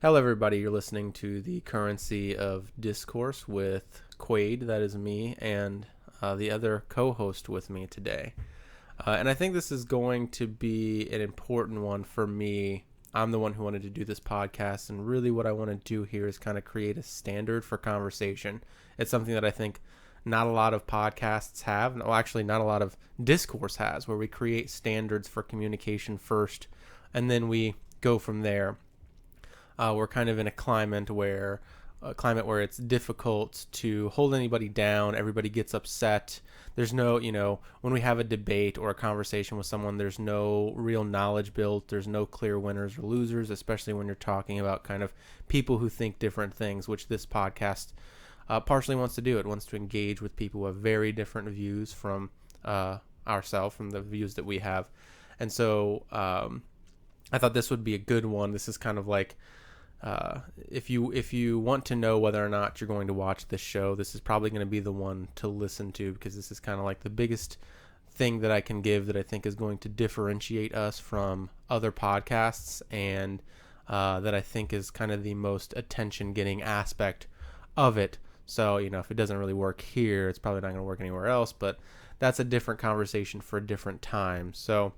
Hello, everybody. You're listening to the Currency of Discourse with Quaid, that is me, and the other co-host with me today. And I think this is going to be an important one for me. I'm the one who wanted to do this podcast, and really what I want to do here is kind of create a standard for conversation. It's something that I think not a lot of podcasts have, well, actually not a lot of discourse has, where we create standards for communication first, and then we go from there. We're kind of in a climate where it's difficult to hold anybody down. Everybody gets upset. There's no, when we have a debate or a conversation with someone, there's no real knowledge built. There's no clear winners or losers, especially when you're talking about kind of people who think different things, which this podcast partially wants to do. It wants to engage with people who have very different views from ourselves, from the views that we have. And so I thought this would be a good one. This is kind of like, if you want to know whether or not you're going to watch this show, this is probably going to be the one to listen to, because this is kind of like the biggest thing that I can give that I think is going to differentiate us from other podcasts, and that I think is kind of the most attention-getting aspect of it. So, if it doesn't really work here, it's probably not going to work anywhere else, but that's a different conversation for a different time. So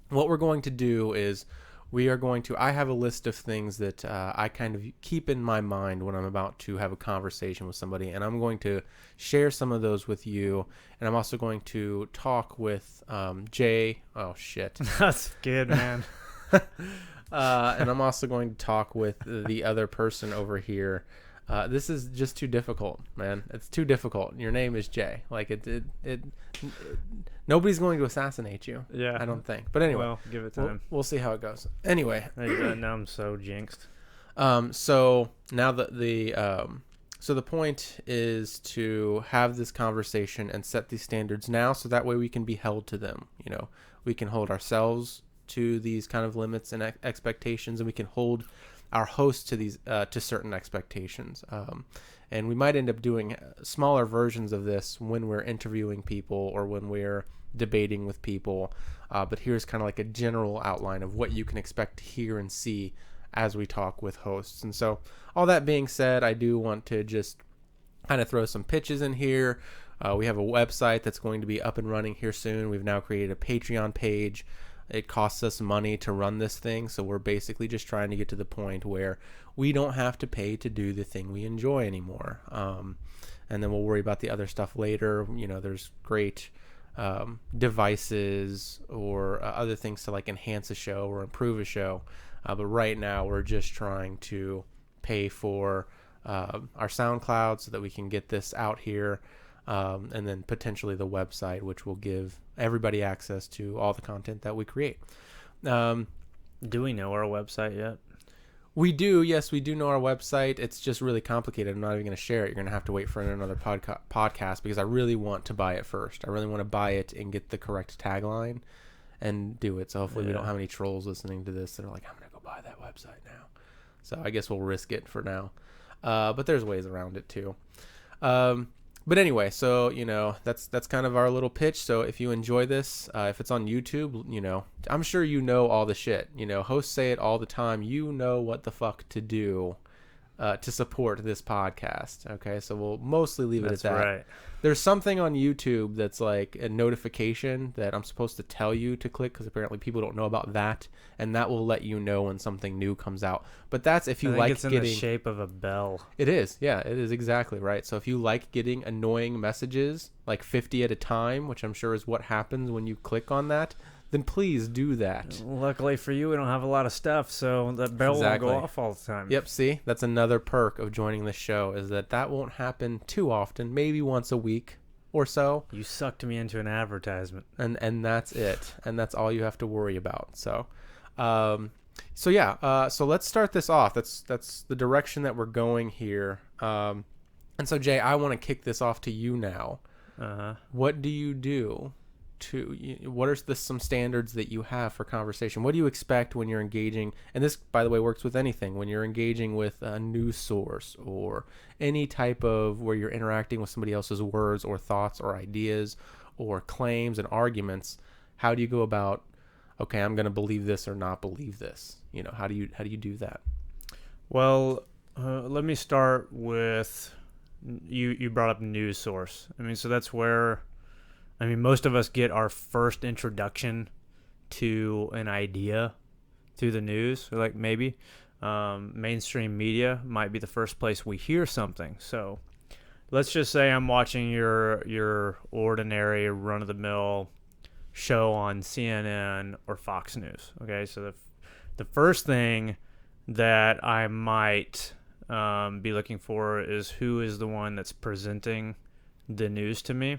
what we're going to do is I have a list of things that I kind of keep in my mind when I'm about to have a conversation with somebody, and I'm going to share some of those with you, and I'm also going to talk with Jay. Oh, shit. That's good, man. And I'm also going to talk with the other person over here. This is just too difficult, man. It's too difficult. Your name is Jay. Like, nobody's going to assassinate you. Yeah. I don't think. But anyway. Well, give it time. We'll see how it goes. Anyway. Now I'm so jinxed. So now so the point is to have this conversation and set these standards now, so that way we can be held to them. We can hold ourselves to these kind of limits and expectations, and we can hold our hosts to these to certain expectations, and we might end up doing smaller versions of this when we're interviewing people or when we're debating with people, but here's kind of like a general outline of what you can expect to hear and see as we talk with hosts. And so all that being said, I do want to just kind of throw some pitches in here. We have a website that's going to be up and running here soon. We've now created a Patreon page. It costs us money to run this thing, so we're basically just trying to get to the point where we don't have to pay to do the thing we enjoy anymore. And then we'll worry about the other stuff later. There's great devices or other things to like enhance a show or improve a show. But right now we're just trying to pay for our SoundCloud so that we can get this out here. And then potentially the website, which will give everybody access to all the content that we create. Do we know our website yet? We do. Yes, we do know our website. It's just really complicated. I'm not even going to share it. You're going to have to wait for another podcast because I really want to buy it first. I really want to buy it and get the correct tagline and do it. So hopefully we don't have any trolls listening to this that are like, I'm going to go buy that website now. So I guess we'll risk it for now. But there's ways around it too. But anyway, so, that's kind of our little pitch. So if you enjoy this, if it's on YouTube, I'm sure all the shit. Hosts say it all the time. You know what the fuck to do to support this podcast. Okay, so we'll mostly leave it at that. That's right. There's something on YouTube that's like a notification that I'm supposed to tell you to click, because apparently people don't know about that, and that will let you know when something new comes out. But that's if you like it's in the shape of a bell. It is. Yeah, it is exactly right. So if you like getting annoying messages, like 50 at a time, which I'm sure is what happens when you click on that, then please do that. Luckily for you, we don't have a lot of stuff, so that bell won't go off all the time. Yep, see? That's another perk of joining the show, is that won't happen too often, maybe once a week or so. You sucked me into an advertisement. And that's it. And that's all you have to worry about. So, so let's start this off. That's the direction that we're going here. And so, Jay, I want to kick this off to you now. Uh-huh. What do you do? What are some standards that you have for conversation? What do you expect when you're engaging? And this, by the way, works with anything. When you're engaging with a news source or any type of where you're interacting with somebody else's words or thoughts or ideas or claims and arguments, how do you go about, okay, I'm going to believe this or not believe this? How do you do that? Well, let me start with you brought up news source. I mean, so that's where most of us get our first introduction to an idea through the news, or like maybe mainstream media might be the first place we hear something. So let's just say I'm watching your ordinary run-of-the-mill show on CNN or Fox News. Okay, so the first thing that I might be looking for is who is the one that's presenting the news to me,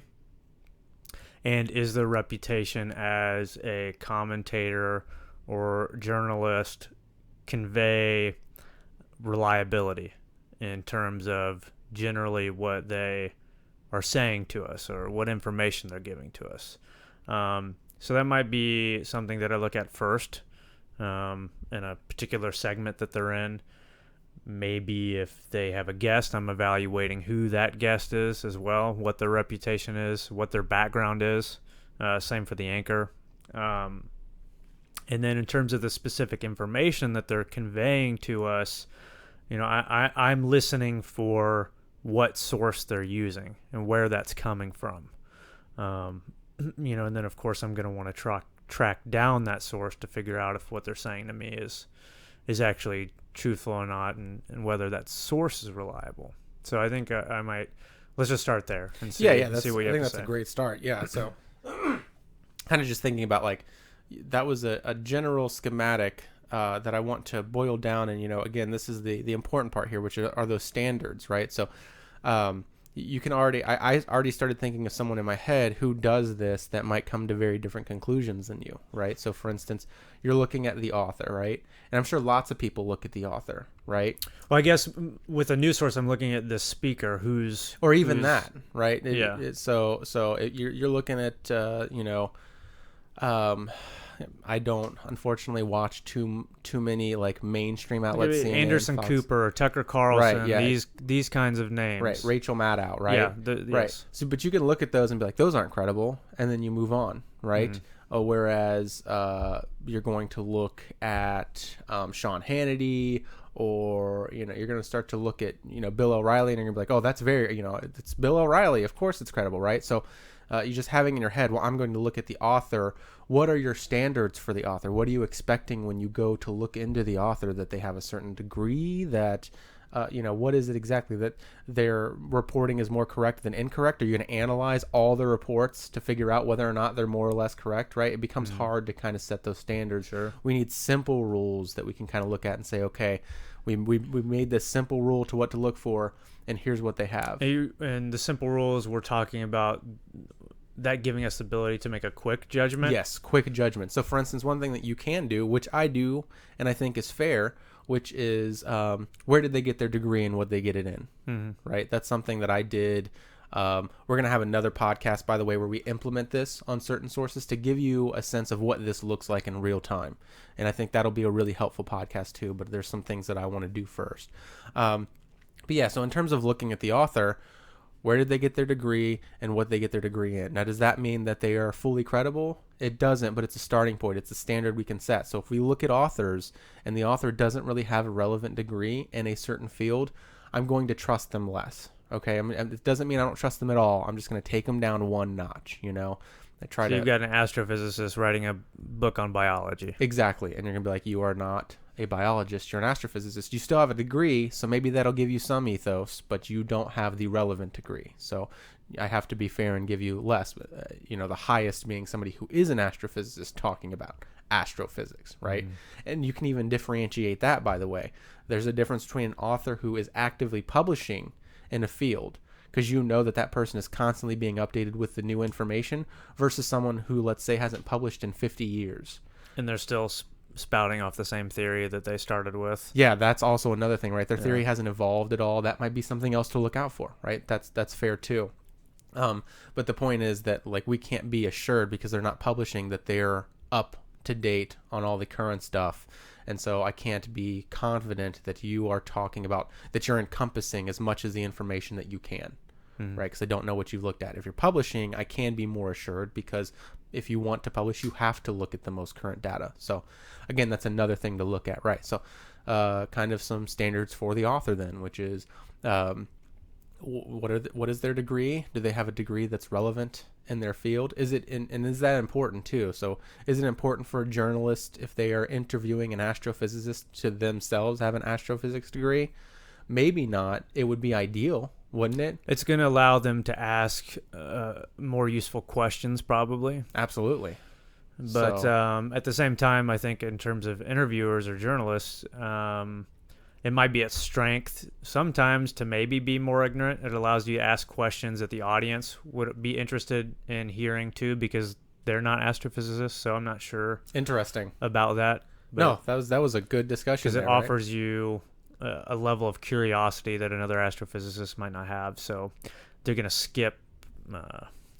and is their reputation as a commentator or journalist convey reliability in terms of generally what they are saying to us or what information they're giving to us. So that might be something that I look at first in a particular segment that they're in. Maybe if they have a guest, I'm evaluating who that guest is as well, what their reputation is, what their background is. Same for the anchor. And then in terms of the specific information that they're conveying to us, I'm listening for what source they're using and where that's coming from. And then of course I'm going to want to track down that source to figure out if what they're saying to me is actually truthful or not, and whether that source is reliable. So I think I might, let's just start there and see, see what you have to say. I think that's a great start. Yeah. So kind of just thinking about like, that was a general schematic that I want to boil down. And, again, this is the important part here, which are those standards, right? So you can I already started thinking of someone in my head who does this that might come to very different conclusions than you, right? So for instance, you're looking at the author, right? And I'm sure lots of people look at the author, right? Well, I guess with a news source, I'm looking at the speaker that, right? You're looking at, I don't unfortunately watch too many like mainstream outlets. CNN, Anderson Fox. Cooper, Tucker Carlson, right, yeah. these kinds of names. Right, Rachel Maddow, right? Yeah, right. Yes. So, but you can look at those and be like, those aren't credible, and then you move on, right? Mm-hmm. Whereas you're going to look at Sean Hannity, or you're going to start to look at Bill O'Reilly, and you're going to be like, oh, that's very it's Bill O'Reilly, of course it's credible, right? So you're just having in your head, well, I'm going to look at the author. What are your standards for the author? What are you expecting when you go to look into the author, that they have a certain degree, that what is it exactly that their reporting is more correct than incorrect? Are you going to analyze all the reports to figure out whether or not they're more or less correct, right? It becomes hard to kind of set those standards. Sure. We need simple rules that we can kind of look at and say, okay, we made this simple rule to what to look for, and here's what they have. And the simple rules we're talking about, that giving us the ability to make a quick judgment? Yes, quick judgment. So, for instance, one thing that you can do, which I do and I think is fair, which is where did they get their degree and what they get it in, right? That's something that I did. We're going to have another podcast, by the way, where we implement this on certain sources to give you a sense of what this looks like in real time. And I think that'll be a really helpful podcast too, but there's some things that I want to do first. But yeah, so in terms of looking at the author, where did they get their degree and what they get their degree in? Now, does that mean that they are fully credible? It doesn't, but it's a starting point. It's a standard we can set. So if we look at authors and the author doesn't really have a relevant degree in a certain field, I'm going to trust them less. Okay, it doesn't mean I don't trust them at all. I'm just going to take them down one notch, You've got an astrophysicist writing a book on biology. Exactly, and you're going to be like, you are not a biologist, you're an astrophysicist. You still have a degree, so maybe that'll give you some ethos, but you don't have the relevant degree. So I have to be fair and give you less, the highest being somebody who is an astrophysicist talking about astrophysics, right? And you can even differentiate that, by the way. There's a difference between an author who is actively publishing in a field, because that person is constantly being updated with the new information, versus someone who, let's say, hasn't published in 50 years. And they're still spouting off the same theory that they started with. Yeah, that's also another thing, right? Their theory hasn't evolved at all. That might be something else to look out for, right? That's fair too. But the point is that we can't be assured, because they're not publishing, that they're up to date on all the current stuff. And so I can't be confident that you are talking about, that you're encompassing as much as the information that you can, right? Because I don't know what you've looked at. If you're publishing, I can be more assured, because if you want to publish, you have to look at the most current data. So again, that's another thing to look at, right? So kind of some standards for the author then, which is what is their degree? Do they have a degree that's relevant in their field? And is that important too? So is it important for a journalist, if they are interviewing an astrophysicist, to themselves have an astrophysics degree? Maybe not. It would be ideal, wouldn't it? It's going to allow them to ask more useful questions, probably. Absolutely. But at the same time, I think in terms of interviewers or journalists, it might be a strength sometimes to maybe be more ignorant. It allows you to ask questions that the audience would be interested in hearing too, because they're not astrophysicists. So I'm not sure. Interesting about that. No, that was a good discussion. Because it offers you a level of curiosity that another astrophysicist might not have. So they're going to skip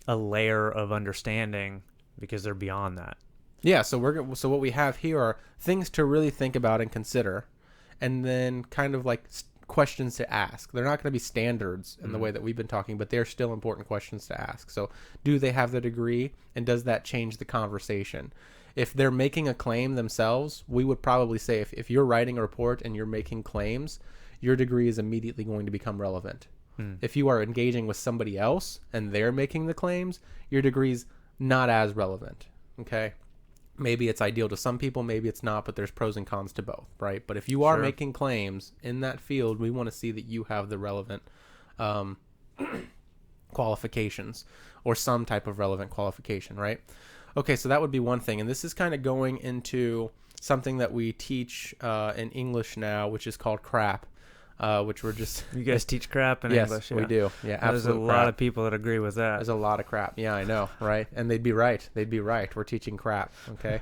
a layer of understanding because they're beyond that. Yeah. So what we have here are things to really think about and consider, and then kind of like questions to ask. They're not going to be standards in the way that we've been talking, but they're still important questions to ask. So do they have the degree, and does that change the conversation? If they're making a claim themselves, we would probably say if you're writing a report and you're making claims, your degree is immediately going to become relevant. If you are engaging with somebody else and they're making the claims, your degree's not as relevant. Okay? Maybe it's ideal to some people, maybe it's not, but there's pros and cons to both, right? But if you are making claims in that field, we want to see that you have the relevant qualifications, or some type of relevant qualification, right? Okay, so that would be one thing. And this is kind of going into something that we teach in English now, which is called crap, which we're just... You guys teach crap in yes, English? Yes, we do. Yeah, there's a lot of people that agree with that. There's a lot of crap. Yeah, I know, right? And they'd be right. We're teaching crap, okay?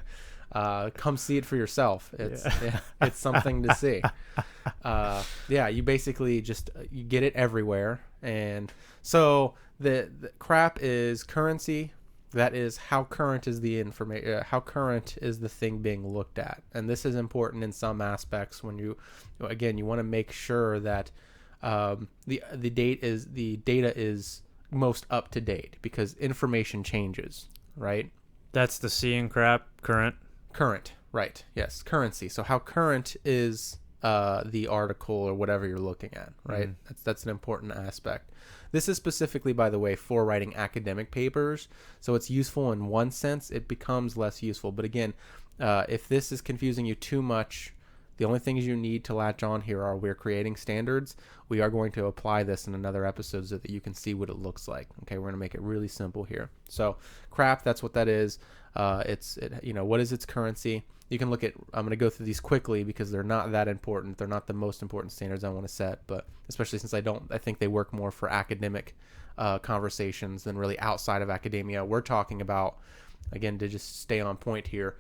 Come see it for yourself. It's something to see. You basically just you get it everywhere. And so the crap is currency. That is how current is the information, how current is the thing being looked at. And this is important in some aspects when you want to make sure that the data is most up to date, because information changes, right? That's the C in crap, current. Current, right? Yes, currency. So how current is the article or whatever you're looking at, right? That's an important aspect. This is specifically, by the way, for writing academic papers. So it's useful in one sense. It becomes less useful. But again, if this is confusing you too much, the only things you need to latch on here are we're creating standards. We are going to apply this in another episode so that you can see what it looks like. Okay, we're going to make it really simple here. So crap, that's what that is. What is its currency? You can look at, I'm going to go through these quickly because they're not that important. They're not the most important standards I want to set, but especially since I think they work more for academic conversations than really outside of academia. We're talking about, again, to just stay on point here,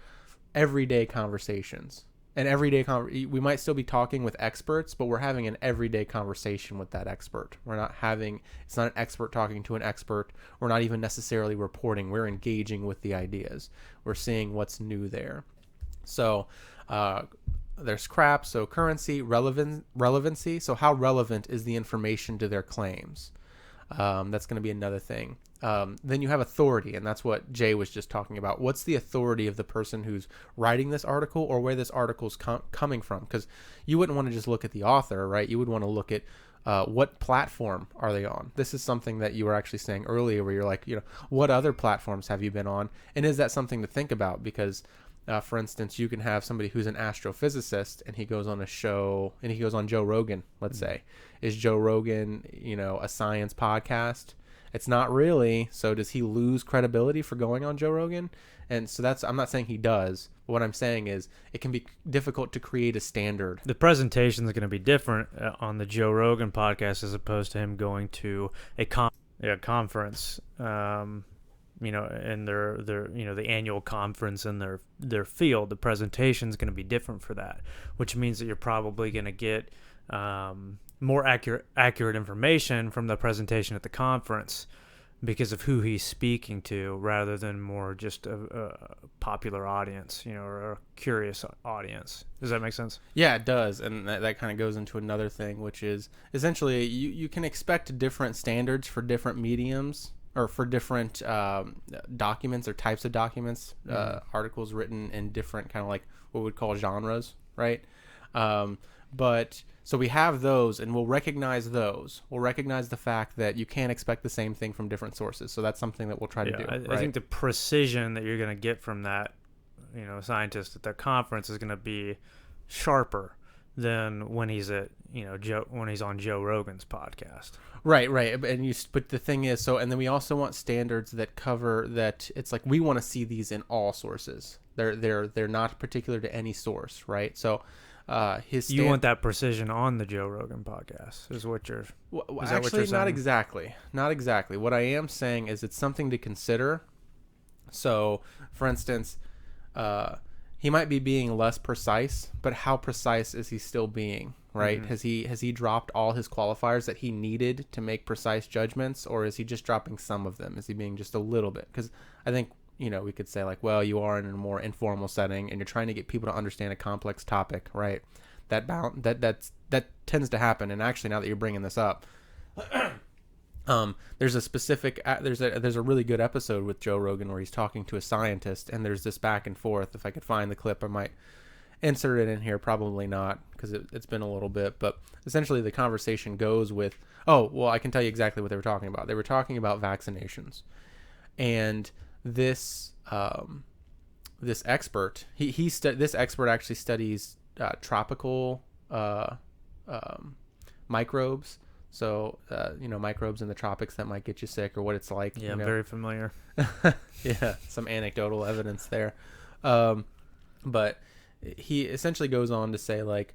everyday conversations. And we might still be talking with experts, but we're having an everyday conversation with that expert. It's not an expert talking to an expert. We're not even necessarily reporting. We're engaging with the ideas. We're seeing what's new there. So there's crap. So currency, relevancy. So how relevant is the information to their claims? That's going to be another thing. Then you have authority, and that's what Jay was just talking about. What's the authority of the person who's writing this article, or where this article's coming from? Because you wouldn't want to just look at the author, right? You would want to look at what platform are they on. This is something that you were actually saying earlier, where you're like, what other platforms have you been on? And is that something to think about? Because for instance, you can have somebody who's an astrophysicist and he goes on a show and he goes on Joe Rogan, let's say. Is Joe Rogan, a science podcast? It's not really. So does he lose credibility for going on Joe Rogan? And so I'm not saying he does. What I'm saying is it can be difficult to create a standard. The presentation is going to be different on the Joe Rogan podcast as opposed to him going to a conference. In their the annual conference in their field. The presentation is going to be different for that, which means that you're probably going to get more accurate information from the presentation at the conference because of who he's speaking to, rather than more just a popular audience, or a curious audience. Does that make sense? Yeah, it does. And that kind of goes into another thing, which is essentially you can expect different standards for different mediums, or for different documents or types of documents, articles written in different kind of like what we would call genres, right? But so we have those, and we'll recognize those. We'll recognize the fact that you can't expect the same thing from different sources. So that's something that we'll try to do. I think the precision that you're going to get from that, scientist at that conference is going to be sharper than when he's at, when he's on Joe Rogan's podcast. Right. But the thing is, and then we also want standards that cover that. It's like we want to see these in all sources. They're not particular to any source, right? So, you want that precision on the Joe Rogan podcast, is what you're. Actually, not exactly. Not exactly. What I am saying is it's something to consider. So, for instance, he might be being less precise, but how precise is he still being? Right? Mm-hmm. Has he dropped all his qualifiers that he needed to make precise judgments, or is he just dropping some of them? Is he being just a little bit? Because I think we could say like, well, you are in a more informal setting and you're trying to get people to understand a complex topic, right? That tends to happen. And actually, now that you're bringing this up, there's a specific there's a really good episode with Joe Rogan where he's talking to a scientist, and there's this back and forth. If I could find the clip, I might insert it in here. Probably not, because it's been a little bit, but essentially the conversation goes with, I can tell you exactly what they were talking about. They were talking about vaccinations, and this expert this expert actually studies tropical microbes. So microbes in the tropics that might get you sick, or what it's like. Yeah, I'm very familiar. Yeah, some anecdotal evidence there. But he essentially goes on to say, like,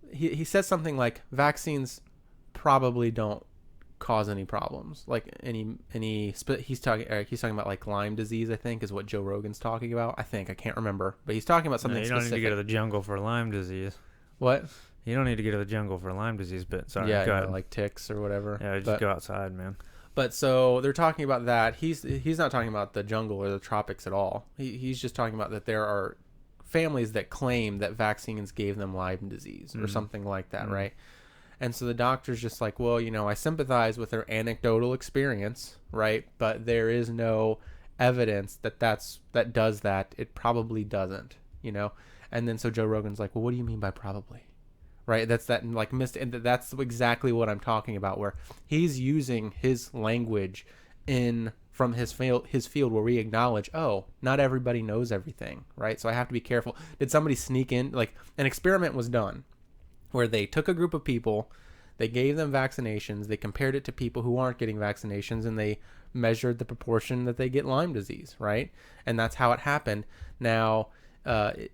he says something like vaccines probably don't cause any problems, like he's talking about like Lyme disease, I think, is what Joe Rogan's talking about. I can't remember, but he's talking about something specific. You don't need to go to the jungle for Lyme disease. What? You don't need to go to the jungle for Lyme disease, but sorry, go ahead. Like ticks or whatever. Yeah, just go outside, man. But so they're talking about that. He's not talking about the jungle or the tropics at all. He's just talking about that there are families that claim that vaccines gave them Lyme disease or something like that, right? And so the doctor's just like, well, I sympathize with their anecdotal experience, right? But there is no evidence that does that. It probably doesn't, And then so Joe Rogan's like, well, what do you mean by probably? Right? That's that's exactly what I'm talking about, where he's using his language from his field where we acknowledge, not everybody knows everything, right? So I have to be careful. Did somebody sneak in? Like, an experiment was done where they took a group of people, they gave them vaccinations, they compared it to people who aren't getting vaccinations, and they measured the proportion that they get Lyme disease, right? And that's how it happened. Now,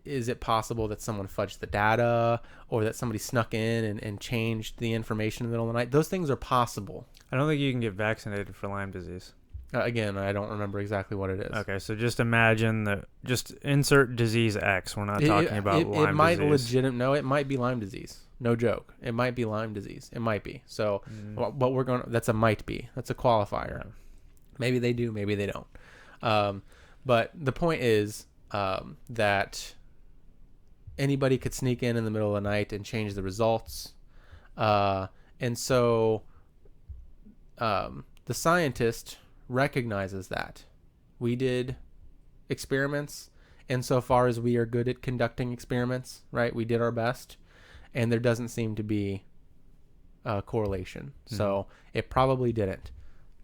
is it possible that someone fudged the data, or that somebody snuck in and changed the information in the middle of the night? Those things are possible. I don't think you can get vaccinated for Lyme disease. Again, I don't remember exactly what it is. Okay, so just imagine that. Just insert disease X. We're not talking about Lyme disease. It might be Lyme disease. No joke. It might be Lyme disease. It might be. So, what that's a might be. That's a qualifier. Yeah. Maybe they do. Maybe they don't. But the point is that anybody could sneak in the middle of the night and change the results. And so the scientist recognizes that we did experiments insofar as we are good at conducting experiments, right? We did our best, and there doesn't seem to be a correlation. So it probably didn't.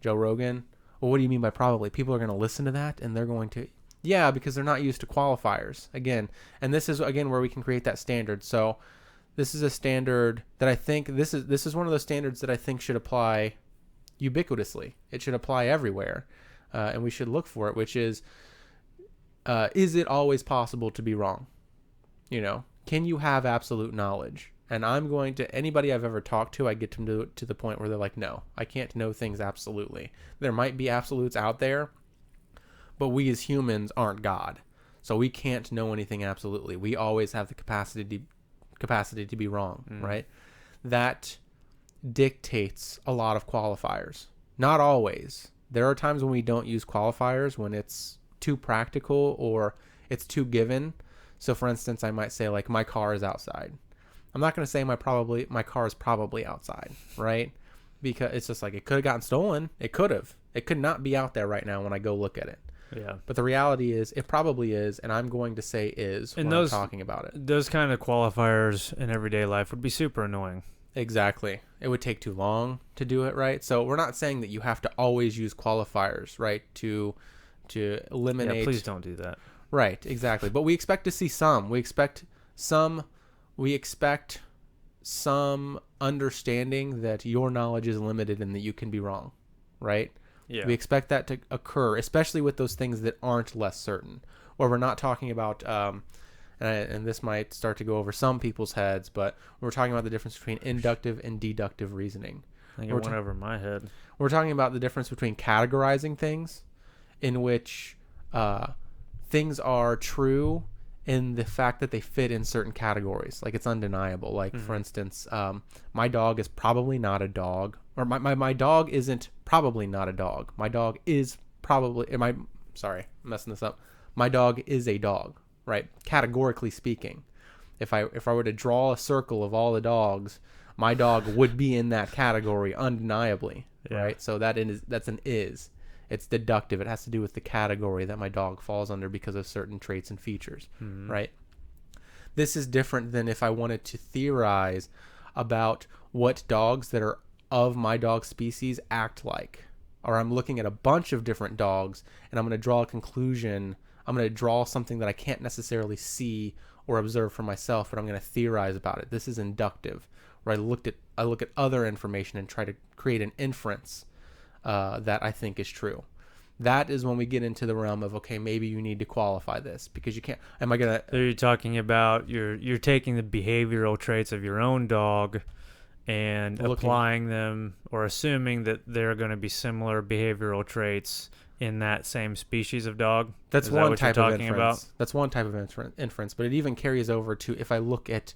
Joe Rogan, well, what do you mean by probably? People are going to listen to that, and they're going to, because they're not used to qualifiers. Again, and this is, again, where we can create that standard. So this is a standard that I think, this is one of those standards that I think should apply ubiquitously. It should apply everywhere, and we should look for it, which is it always possible to be wrong? Can you have absolute knowledge? And anybody I've ever talked to, I get them to the point where they're like, no, I can't know things absolutely. There might be absolutes out there, but we as humans aren't God, so we can't know anything absolutely. We always have the capacity to be wrong, right? That dictates a lot of qualifiers. Not always. There are times when we don't use qualifiers, when it's too practical or it's too given. So for instance, I might say, like, my car is outside. I'm not going to say my car is probably outside, right? Because it's just like, it could have gotten stolen. It could have. It could not be out there right now when I go look at it. Yeah. But the reality is, it probably is, and I'm going to say is And when I'm talking about it. those kind of qualifiers in everyday life would be super annoying. Exactly. It would take too long to do it right. So we're not saying that you have to always use qualifiers, right? To eliminate. Yeah, please don't do that. Right, exactly. But we expect to see some. We expect some understanding that your knowledge is limited and that you can be wrong, right? Yeah. We expect that to occur, especially with those things that aren't less certain. Or we're not talking about and this might start to go over some people's heads, but we're talking about the difference between inductive and deductive reasoning. I think it went over my head. We're talking about the difference between categorizing things, in which things are true in the fact that they fit in certain categories. Like, it's undeniable. Like, for instance, my dog is probably not a dog. Or my dog isn't probably not a dog. My dog is probably... Sorry, I'm messing this up. My dog is a dog. Right, categorically speaking, if I were to draw a circle of all the dogs, my dog would be in that category undeniably. Yeah. Right, so that's an is. It's deductive. It has to do with the category that my dog falls under because of certain traits and features. Mm-hmm. Right. This is different than if I wanted to theorize about what dogs that are of my dog species act like, or I'm looking at a bunch of different dogs and I'm going to draw a conclusion. I'm going to draw something that I can't necessarily see or observe for myself, but I'm going to theorize about it. This is inductive, where I look at other information and try to create an inference that I think is true. That is when we get into the realm of, okay, maybe you need to qualify this because you can't. Am I gonna? So you're talking about you're taking the behavioral traits of your own dog and applying them, or assuming that there are going to be similar behavioral traits in that same species of dog. That's one type of inference. That's one type of inference, but it even carries over to if I look at,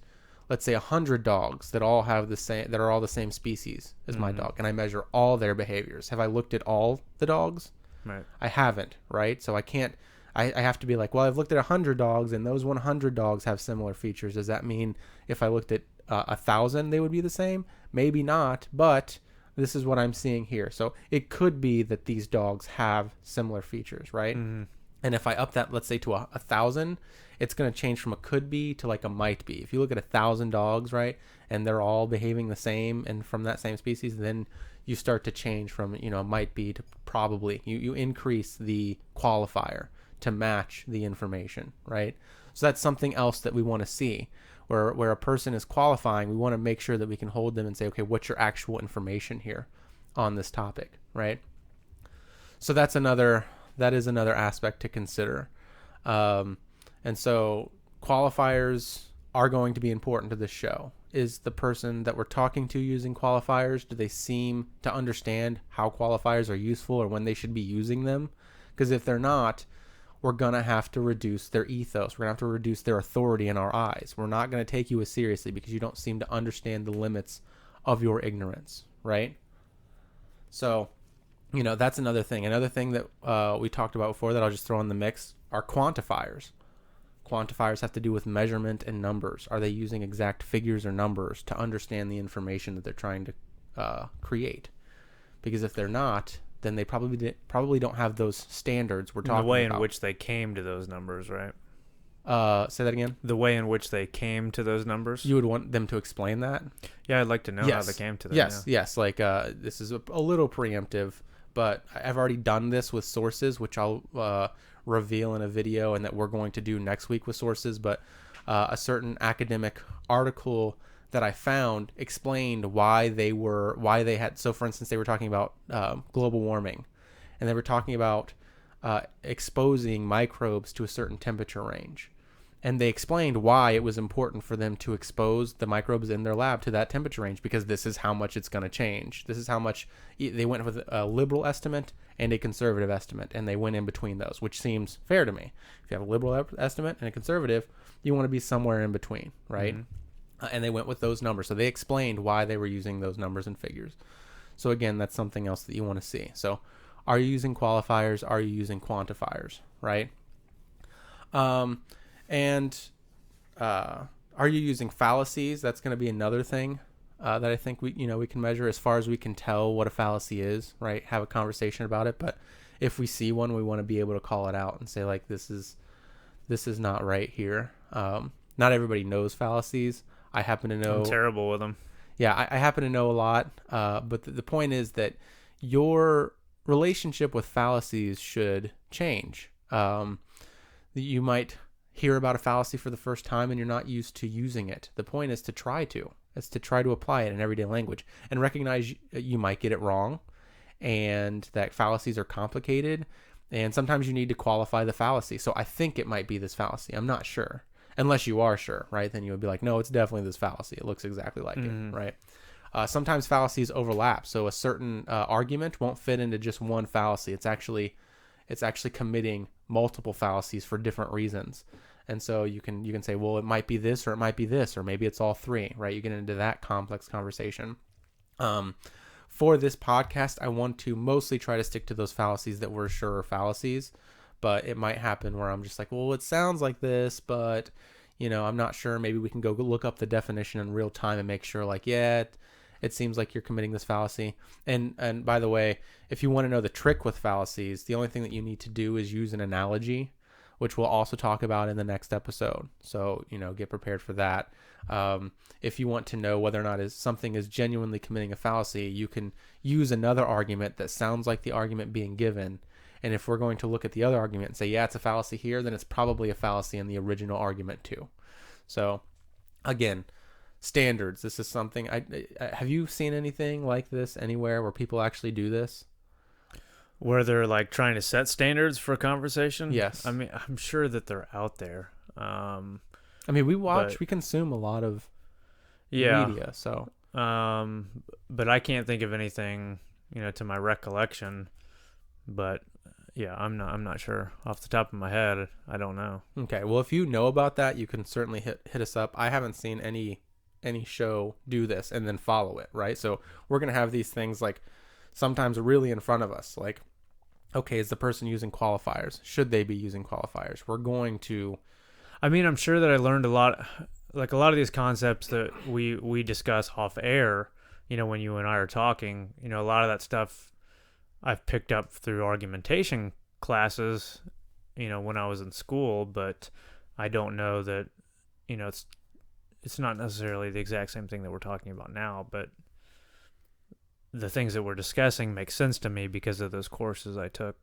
let's say, 100 dogs that all have the same, that are all the same species as my dog, and I measure all their behaviors. Have I looked at all the dogs? Right. I haven't, right? So I can't. I have to be like, well, I've looked at 100 dogs, and those 100 dogs have similar features. Does that mean if I looked at 1,000, they would be the same? Maybe not, but this is what I'm seeing here. So it could be that these dogs have similar features, right? Mm-hmm. And if I up that, let's say, to 1,000, it's going to change from a could be to like a might be. If you look at 1,000 dogs, right, and they're all behaving the same and from that same species, then you start to change from, might be to probably. You increase the qualifier to match the information, right? So that's something else that we want to see. Where a person is qualifying, we want to make sure that we can hold them and say, okay, what's your actual information here on this topic, right? So that is another aspect to consider. And so qualifiers are going to be important to this show. Is the person that we're talking to using qualifiers? Do they seem to understand how qualifiers are useful or when they should be using them? Because if they're not, we're going to have to reduce their ethos. We're going to have to reduce their authority in our eyes. We're not going to take you as seriously because you don't seem to understand the limits of your ignorance, right? So, that's another thing. Another thing that we talked about before that I'll just throw in the mix are quantifiers. Quantifiers have to do with measurement and numbers. Are they using exact figures or numbers to understand the information that they're trying to create? Because if they're not, then they probably don't have those standards we're talking about. The way in which they came to those numbers, right? Say that again? The way in which they came to those numbers? You would want them to explain that? Yeah, I'd like to know how they came to them. Yes. Like, this is a little preemptive, but I've already done this with sources, which I'll reveal in a video and that we're going to do next week with sources. But a certain academic article that I found explained why they had. So, for instance, they were talking about global warming, and they were talking about exposing microbes to a certain temperature range. And they explained why it was important for them to expose the microbes in their lab to that temperature range, because this is how much it's going to change. This is how much they went with a liberal estimate and a conservative estimate, and they went in between those, which seems fair to me. If you have a liberal estimate and a conservative, you want to be somewhere in between, right? Mm-hmm. And they went with those numbers. So they explained why they were using those numbers and figures. So again, that's something else that you want to see. So are you using qualifiers? Are you using quantifiers, right? And are you using fallacies? That's going to be another thing that I think we can measure as far as we can tell what a fallacy is, right? Have a conversation about it. But if we see one, we want to be able to call it out and say like, this is not right here. Not everybody knows fallacies. I happen to know. I'm terrible with them. Yeah, I happen to know a lot. But the point is that your relationship with fallacies should change. You might hear about a fallacy for the first time and you're not used to using it. The point is to try to. It's to try to apply it in everyday language and recognize you might get it wrong and that fallacies are complicated and sometimes you need to qualify the fallacy. So I think it might be this fallacy. I'm not sure. Unless you are sure, right? Then you would be like, no, it's definitely this fallacy. It looks exactly like it, right? Sometimes fallacies overlap. So a certain argument won't fit into just one fallacy. It's actually committing multiple fallacies for different reasons. And so you can say, well, it might be this or it might be this, or maybe it's all three, right? You get into that complex conversation. For this podcast, I want to mostly try to stick to those fallacies that we're sure are fallacies, but it might happen where I'm just like, well, it sounds like this, but I'm not sure. Maybe we can go look up the definition in real time and make sure like, yeah, it seems like you're committing this fallacy. And by the way, if you want to know the trick with fallacies, the only thing that you need to do is use an analogy, which we'll also talk about in the next episode. So, get prepared for that. If you want to know whether or not something is genuinely committing a fallacy, you can use another argument that sounds like the argument being given. And if we're going to look at the other argument and say, yeah, it's a fallacy here, then it's probably a fallacy in the original argument too. So, again, standards. This is something. Have you seen anything like this anywhere where people actually do this? Where they're like trying to set standards for a conversation? Yes. I mean, I'm sure that they're out there. We consume a lot of media, so. But I can't think of anything, to my recollection. But yeah, I'm not sure off the top of my head. I don't know. Okay. Well, if you know about that, you can certainly hit us up. I haven't seen any show do this and then follow it, right? So we're going to have these things like sometimes really in front of us, like, okay, is the person using qualifiers? Should they be using qualifiers? We're going to... I mean, I'm sure that I learned a lot of these concepts that we discuss off air, when you and I are talking, a lot of that stuff I've picked up through argumentation classes, when I was in school, but I don't know that, it's not necessarily the exact same thing that we're talking about now, but the things that we're discussing make sense to me because of those courses I took,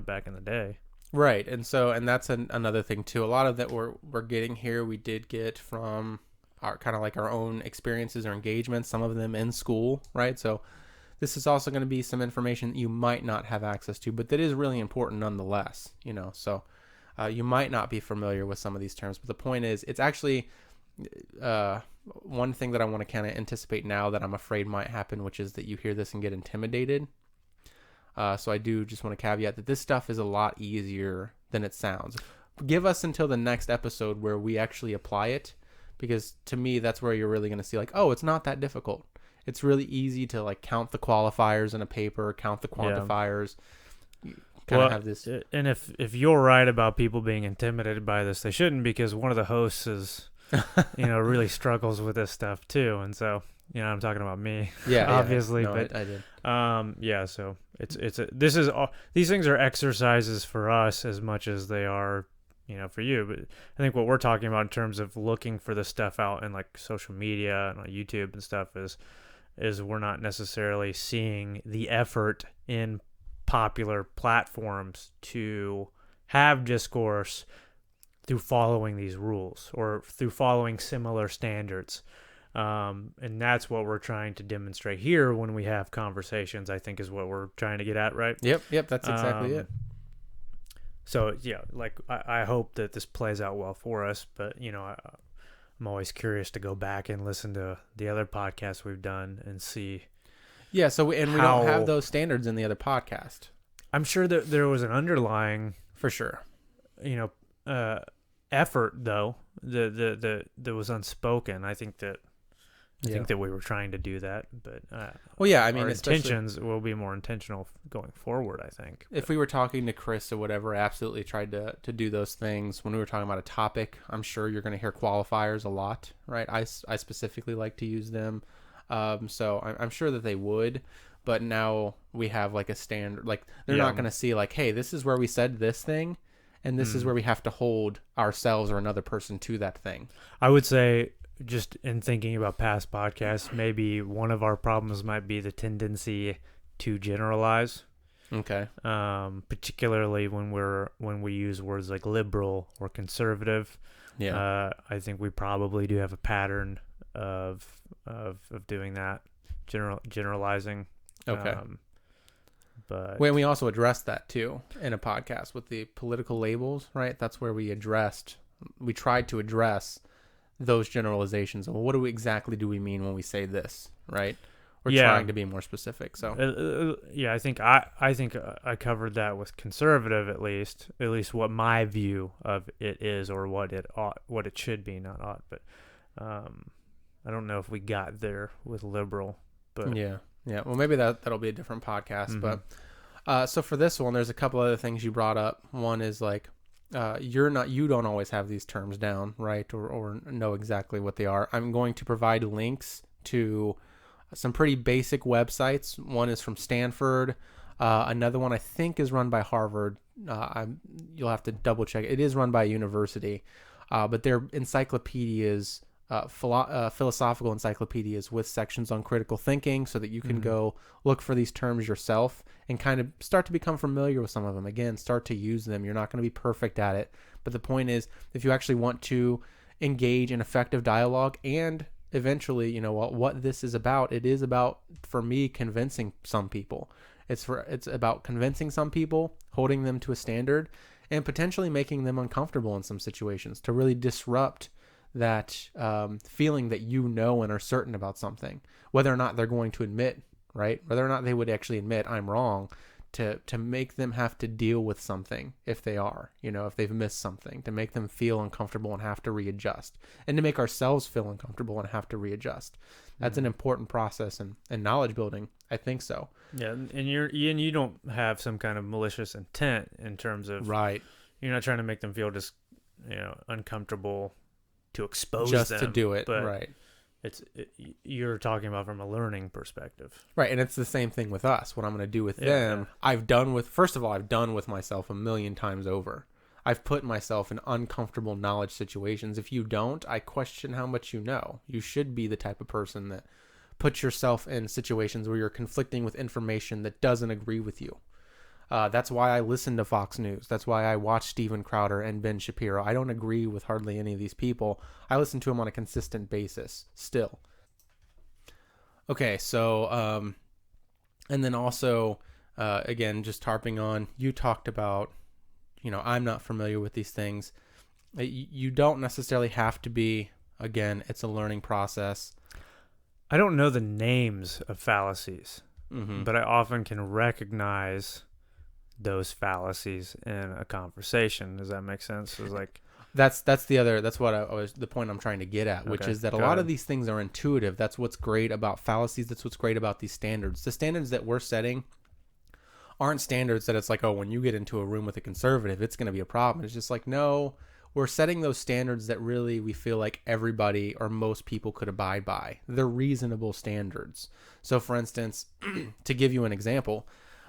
back in the day. Right. And that's another thing too. A lot of that we're getting here, we did get from our kind of like our own experiences or engagements, some of them in school, right? So this is also going to be some information that you might not have access to, but that is really important nonetheless, so you might not be familiar with some of these terms, but the point is it's actually one thing that I want to kind of anticipate now that I'm afraid might happen, which is that you hear this and get intimidated. So I do just want to caveat that this stuff is a lot easier than it sounds. Give us until the next episode where we actually apply it, because to me, that's where you're really going to see like, oh, it's not that difficult. It's really easy to like count the qualifiers in a paper, count the quantifiers. Yeah. Kind of have this. And if you're right about people being intimidated by this, they shouldn't, because one of the hosts is, really struggles with this stuff too. And so, I'm talking about me. Yeah, obviously, no, but I did. Yeah. So these things are exercises for us as much as they are, for you. But I think what we're talking about in terms of looking for this stuff out in like social media and on YouTube and stuff is we're not necessarily seeing the effort in popular platforms to have discourse through following these rules or through following similar standards. And that's what we're trying to demonstrate here when we have conversations, I think is what we're trying to get at, right? Yep, that's exactly it. So, yeah, like I hope that this plays out well for us, but, I'm always curious to go back and listen to the other podcasts we've done and see. Yeah, we don't have those standards in the other podcast. I'm sure that there was an underlying, for sure, effort though that was unspoken. I think that we were trying to do that, but our intentions will be more intentional going forward. I think if we were talking to Chris or whatever, absolutely tried to do those things. When we were talking about a topic, I'm sure you're going to hear qualifiers a lot, right? I specifically like to use them. So I'm sure that they would, but now we have like a standard. Like they're Yeah. not going to see like, hey, this is where we said this thing, and this is where we have to hold ourselves or another person to that thing. I would say, just in thinking about past podcasts, maybe one of our problems might be the tendency to generalize. Okay. Particularly when we use words like liberal or conservative. Yeah. I think we probably do have a pattern of doing that, generalizing. Okay. But When we also addressed that too in a podcast with the political labels, right? That's where we tried to address those generalizations. Well, what exactly do we mean when we say this, right? We're trying to be more specific. So yeah, I think I covered that with conservative at least what my view of it is, or what it should be, not ought. But I don't know if we got there with liberal. But yeah. Well, maybe that'll be a different podcast. But so for this one, there's a couple other things you brought up. One is like you don't always have these terms down, right, or know exactly what they are. I'm going to provide links to some pretty basic websites. One is from Stanford. Another one I think is run by Harvard. You'll have to double check. It is run by a university, but their encyclopedias, philosophical encyclopedias with sections on critical thinking, so that you can go look for these terms yourself and kind of start to become familiar with some of them. Again, start to use them. You're not going to be perfect at it, but the point is, if you actually want to engage in effective dialogue and eventually, what this is about, it is about, for me, convincing some people. It's about convincing some people, holding them to a standard, and potentially making them uncomfortable in some situations to really disrupt that feeling that and are certain about something, whether or not they're going to admit, right? Whether or not they would actually admit I'm wrong, to make them have to deal with something if they are, if they've missed something, to make them feel uncomfortable and have to readjust, and to make ourselves feel uncomfortable and have to readjust. That's an important process in knowledge building. I think so. Yeah, and you don't have some kind of malicious intent in terms of, right. You're not trying to make them feel just uncomfortable to expose just them, to do it, but right? You're talking about from a learning perspective, right? And it's the same thing with us. What I'm going to do with them, yeah. I've done with myself a million times over. I've put myself in uncomfortable knowledge situations. If you don't, I question how much you know. You should be the type of person that puts yourself in situations where you're conflicting with information that doesn't agree with you. That's why I listen to Fox News. That's why I watch Steven Crowder and Ben Shapiro. I don't agree with hardly any of these people. I listen to them on a consistent basis still. Okay, so, and then also, again, just harping on, you talked about, I'm not familiar with these things. You don't necessarily have to be. Again, it's a learning process. I don't know the names of fallacies, but I often can recognize those fallacies in a conversation. Does that make sense? It's like that's the point I'm trying to get at, which is that a lot of these things are intuitive. That's what's great about fallacies. That's what's great about these standards. The standards that we're setting aren't standards that it's like, oh, when you get into a room with a conservative, it's going to be a problem. It's just like, no, we're setting those standards that really we feel like everybody or most people could abide by. They're reasonable standards. So for instance, to give you an example,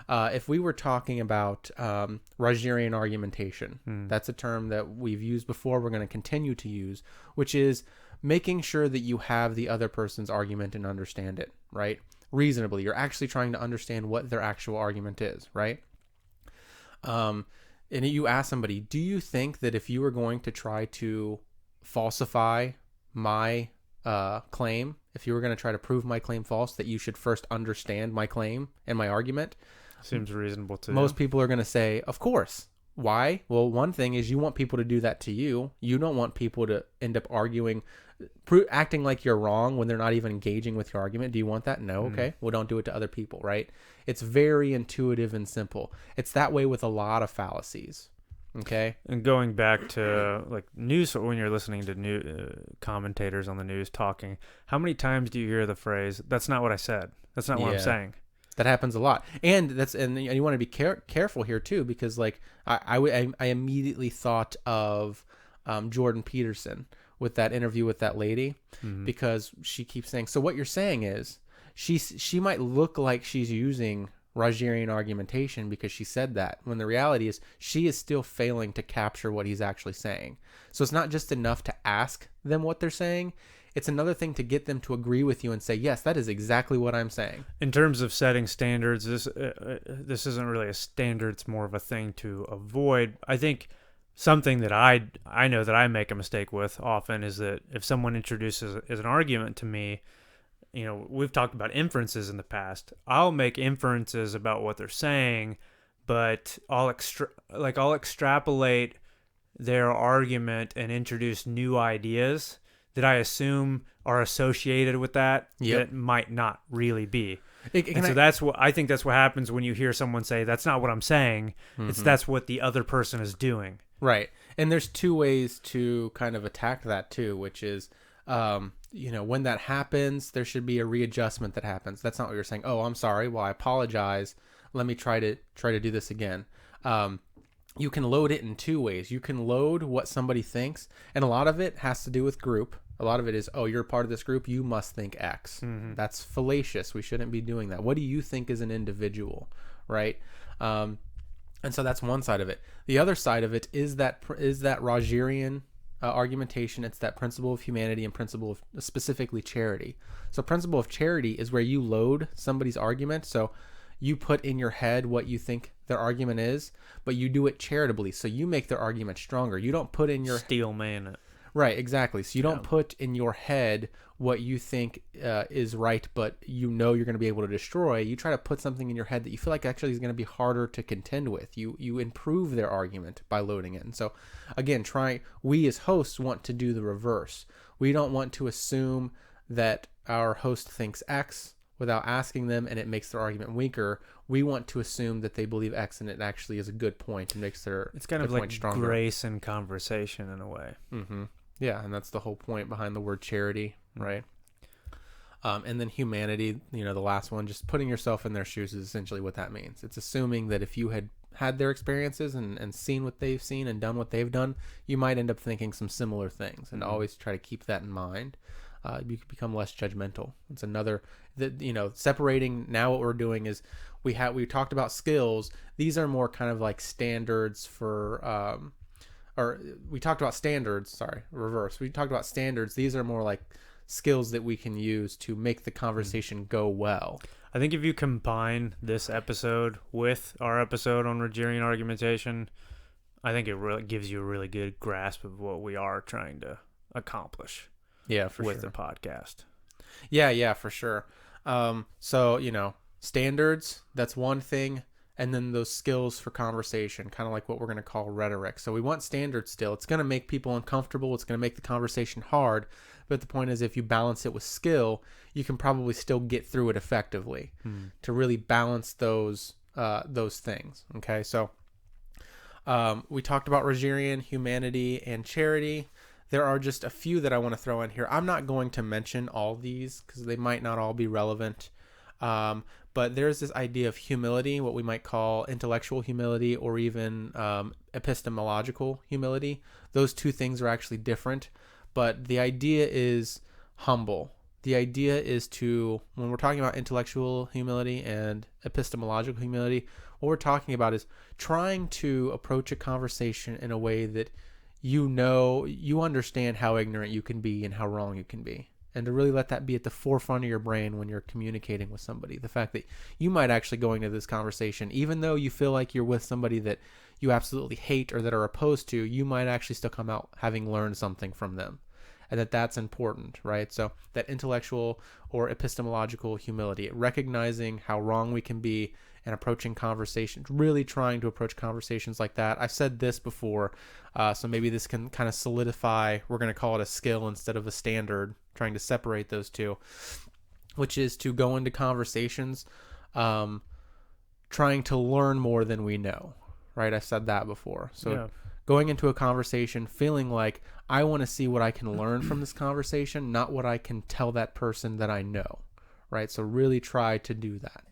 if we were talking about Rogerian argumentation, that's a term that we've used before, we're going to continue to use, which is making sure that you have the other person's argument and understand it, right? Reasonably. You're actually trying to understand what their actual argument is, right? And you ask somebody, do you think that if you were going to try to falsify my claim, if you were going to try to prove my claim false, that you should first understand my claim and my argument? Seems reasonable to most people are going to say, of course. Why? Well, one thing is you want people to do that to you. You don't want people to end up arguing, acting like you're wrong when they're not even engaging with your argument. Do you want that? No. Okay. Well, don't do it to other people, right? It's very intuitive and simple. It's that way with a lot of fallacies. Okay. And going back to like news, when you're listening to new commentators on the news talking, how many times do you hear the phrase, "That's not what I said. That's not what I'm saying"? That happens a lot, and you want to be careful here too, because like I immediately thought of Jordan Peterson with that interview with that lady, because she keeps saying, so what you're saying is she might look like she's using Rogerian argumentation because she said that, when the reality is she is still failing to capture what he's actually saying. So it's not just enough to ask them what they're saying. It's another thing to get them to agree with you and say, yes, that is exactly what I'm saying. In terms of setting standards, this isn't really a standard. It's more of a thing to avoid. I think something that I know that I make a mistake with often is that if someone introduces an argument to me, we've talked about inferences in the past. I'll make inferences about what they're saying, but I'll extrapolate their argument and introduce new ideas that I assume are associated with that that might not really be. That's what I think. That's what happens when you hear someone say, "That's not what I'm saying." That's what the other person is doing. Right. And there's two ways to kind of attack that too, which is, when that happens, there should be a readjustment that happens. That's not what you're saying. Oh, I'm sorry. Well, I apologize. Let me try to do this again. You can load it in two ways. You can load what somebody thinks, and a lot of it has to do with group. A lot of it is, oh, you're part of this group, you must think X. That's fallacious. We shouldn't be doing that. What do you think as an individual, right? And so that's one side of it. The other side of it is that Rogerian argumentation. It's that principle of humanity and principle of specifically charity. So principle of charity is where you load somebody's argument. So you put in your head what you think their argument is, but you do it charitably. So you make their argument stronger. You don't put in your steel man it. Right, exactly. So you don't put in your head what you think is right, but you're going to be able to destroy. You try to put something in your head that you feel like actually is going to be harder to contend with. You improve their argument by loading it. And so, again, we as hosts want to do the reverse. We don't want to assume that our host thinks X without asking them, and it makes their argument weaker. We want to assume that they believe X, and it actually is a good point and makes their it's kind of point like stronger. Grace in conversation in a way. Yeah, and that's the whole point behind the word charity, right? And then humanity, the last one, just putting yourself in their shoes is essentially what that means. It's assuming that if you had their experiences and seen what they've seen and done what they've done, you might end up thinking some similar things, and always try to keep that in mind. You can become less judgmental. It's another separating. Now what we're doing is we talked about skills. These are more kind of like standards for or we talked about standards, sorry, reverse. We talked about standards. These are more like skills that we can use to make the conversation go well. I think if you combine this episode with our episode on Rogerian argumentation, I think it really gives you a really good grasp of what we are trying to accomplish. Yeah, for with sure. the podcast. Yeah, for sure. So, standards, that's one thing. And then those skills for conversation, kind of like what we're going to call rhetoric. So we want standards still. It's going to make people uncomfortable. It's going to make the conversation hard. But the point is, if you balance it with skill, you can probably still get through it effectively to really balance those things. Okay, so we talked about Rogerian, humanity, and charity. There are just a few that I want to throw in here. I'm not going to mention all these because they might not all be relevant. But there's this idea of humility, what we might call intellectual humility, or even epistemological humility. Those two things are actually different, but the idea is humble. The idea is when we're talking about intellectual humility and epistemological humility, what we're talking about is trying to approach a conversation in a way that you understand how ignorant you can be and how wrong you can be. And to really let that be at the forefront of your brain when you're communicating with somebody. The fact that you might actually go into this conversation, even though you feel like you're with somebody that you absolutely hate or that are opposed to, you might actually still come out having learned something from them. And that's important, right? So that intellectual or epistemological humility, recognizing how wrong we can be and approaching conversations, really trying to approach conversations like that. I've said this before, so maybe this can kind of solidify, we're going to call it a skill instead of a standard, trying to separate those two, which is to go into conversations trying to learn more than we know, right? I said that before. So going into a conversation feeling like I want to see what I can learn from this conversation, not what I can tell that person that I know, right? So really try to do that.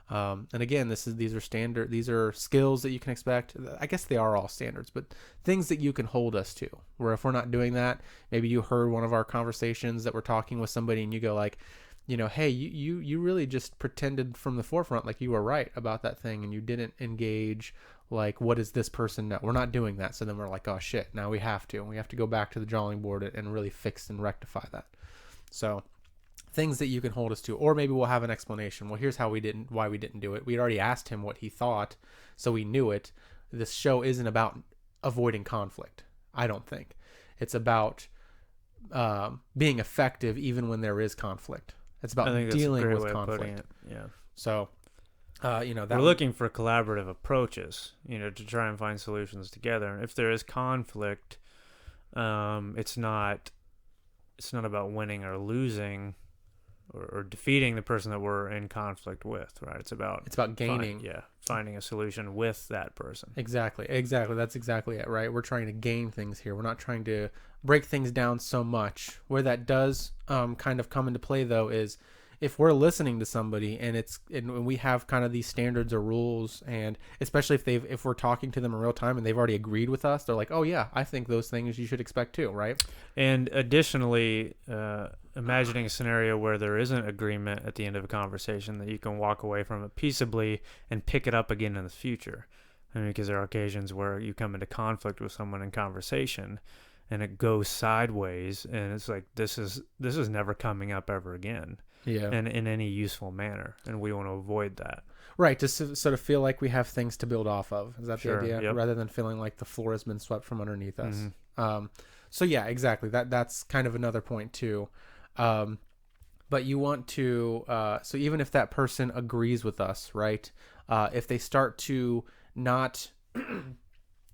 And again, these are skills that you can expect. I guess they are all standards, but things that you can hold us to. Where if we're not doing that, maybe you heard one of our conversations that we're talking with somebody, and you go like, hey, you really just pretended from the forefront like you were right about that thing, and you didn't engage. Like, what does this person know? We're not doing that. So then we're like, oh shit, now we have to. And we have to go back to the drawing board and really fix and rectify that. So things that you can hold us to, or maybe we'll have an explanation. Well, here's why we didn't do it. We'd already asked him what he thought, so we knew it. This show isn't about avoiding conflict. I don't think it's about being effective even when there is conflict. It's about dealing with conflict. Yeah. So, that we're looking for collaborative approaches, to try and find solutions together. And if there is conflict, it's not about winning or losing or defeating the person that we're in conflict with, right? It's about gaining. Finding a solution with that person. Exactly. That's exactly it, right? We're trying to gain things here. We're not trying to break things down so much. Where that does kind of come into play, though, is if we're listening to somebody and we have kind of these standards or rules, and especially if we're talking to them in real time and they've already agreed with us, they're like, oh yeah, I think those things you should expect too, right? And additionally, imagining a scenario where there isn't agreement at the end of a conversation, that you can walk away from it peaceably and pick it up again in the future. I mean, because there are occasions where you come into conflict with someone in conversation and it goes sideways, and it's like, this is never coming up ever again. Yeah. And in any useful manner. And we want to avoid that. Right. To sort of feel like we have things to build off of. Is that Sure, the idea? yep. Rather than feeling like the floor has been swept from underneath us. Mm-hmm. So yeah, exactly. That's kind of another point too. But you want to, so even if that person agrees with us, right? If they start to not